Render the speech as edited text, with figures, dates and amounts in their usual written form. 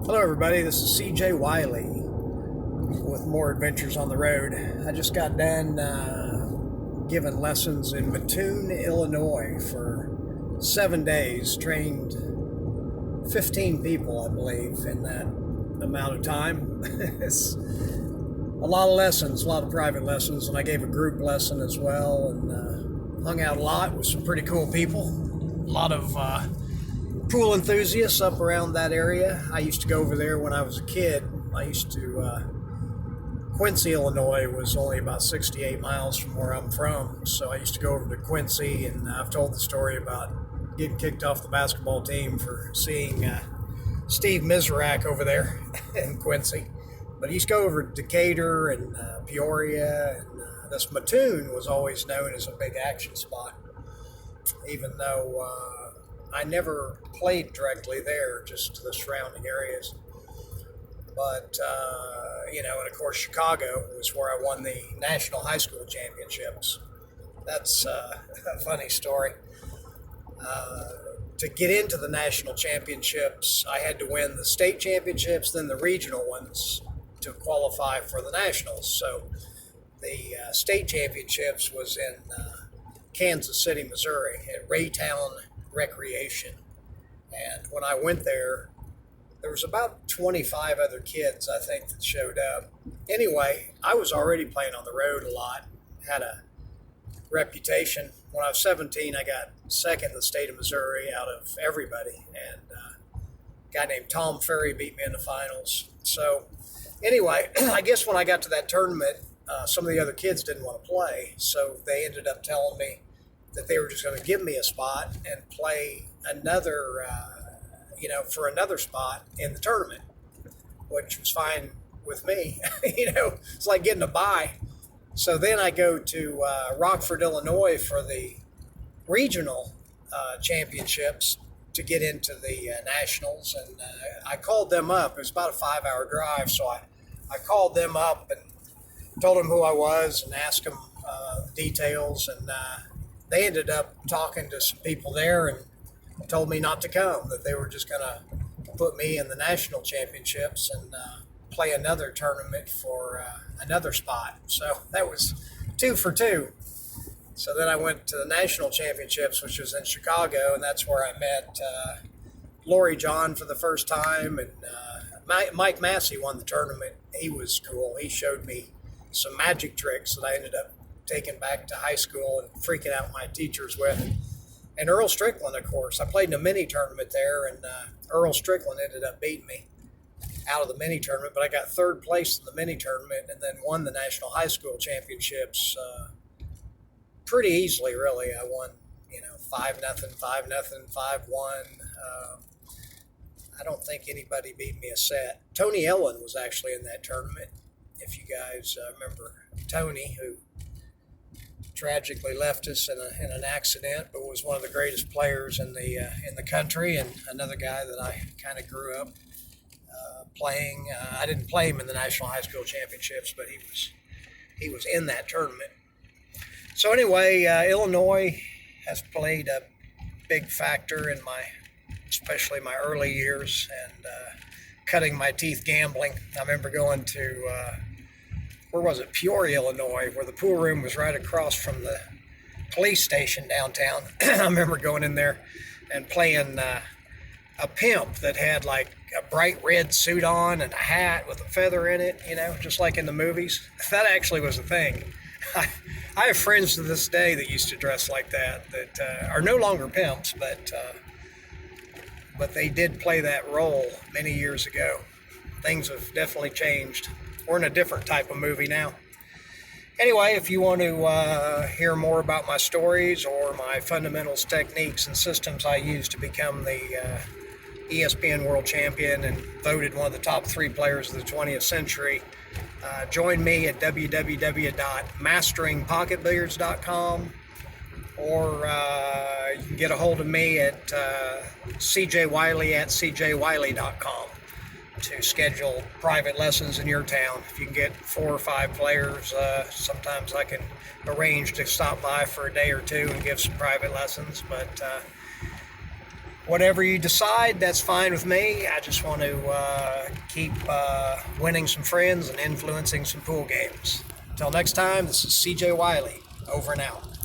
Hello, everybody. This is CJ Wiley with more adventures on the road. I just got done giving lessons in Mattoon, Illinois for 7 days. Trained 15 people, I believe, in that amount of time. It's a lot of lessons, a lot of private lessons, and I gave a group lesson as well, and hung out a lot with some pretty cool people. A lot of pool enthusiasts up around that area. I used to go over there when I was a kid. Quincy, Illinois was only about 68 miles from where I'm from, so I used to go over to Quincy, and I've told the story about getting kicked off the basketball team for seeing Steve Mizrak over there in Quincy. But I used to go over to Decatur and Peoria, and this Mattoon was always known as a big action spot, even though I never played directly there, just the surrounding areas. But, and of course, Chicago was where I won the National High School Championships. That's a funny story. To get into the National Championships, I had to win the state championships, then the regional ones to qualify for the Nationals. So the state championships was in Kansas City, Missouri, at Raytown Recreation. And when I went there was about 25 other kids, I think, that showed up. Anyway, I was already playing on the road a lot, had a reputation. When I was 17, I got second in the state of Missouri out of everybody, and a guy named Tom Ferry beat me in the finals. So anyway, I guess when I got to that tournament, some of the other kids didn't want to play, so they ended up telling me that they were just going to give me a spot and play another, for another spot in the tournament, which was fine with me. It's like getting a bye. So then I go to Rockford, Illinois for the regional championships to get into the nationals. And I called them up. It was about a 5-hour drive. So I called them up and told them who I was and asked them details. And they ended up talking to some people there and told me not to come, that they were just going to put me in the national championships and play another tournament for another spot. So that was 2 for 2. So then I went to the national championships, which was in Chicago, and that's where I met Lori John for the first time, and Mike Massey won the tournament. He was cool. He showed me some magic tricks that I ended up taking back to high school and freaking out my teachers with. And Earl Strickland, of course. I played in a mini tournament there, and Earl Strickland ended up beating me out of the mini tournament, but I got third place in the mini tournament and then won the National High School Championships pretty easily, really. I won, 5-0, 5-0, 5-1. I don't think anybody beat me a set. Tony Ellen was actually in that tournament, if you guys remember Tony, who tragically left us in an accident, but was one of the greatest players in the country, and another guy that I kind of grew up playing. I didn't play him in the National High School Championships, but he was in that tournament. So anyway, Illinois has played a big factor in especially my early years, and cutting my teeth gambling. I remember going to where was it? Peoria, Illinois, where the pool room was right across from the police station downtown. I remember going in there and playing a pimp that had like a bright red suit on and a hat with a feather in it, just like in the movies. That actually was a thing. I have friends to this day that used to dress like that are no longer pimps, but they did play that role many years ago. Things have definitely changed. We're in a different type of movie now. Anyway, if you want to hear more about my stories or my fundamentals, techniques, and systems I use to become the ESPN World Champion and voted one of the top 3 players of the 20th century, join me at www.masteringpocketbilliards.com, or you can get a hold of me at cjwiley@cjwiley.com to schedule private lessons in your town. If you can get 4 or 5 players, sometimes I can arrange to stop by for a day or two and give some private lessons. But Whatever you decide, that's fine with me. I just want to keep winning some friends and influencing some pool games. Until next time, this is CJ Wiley, over and out.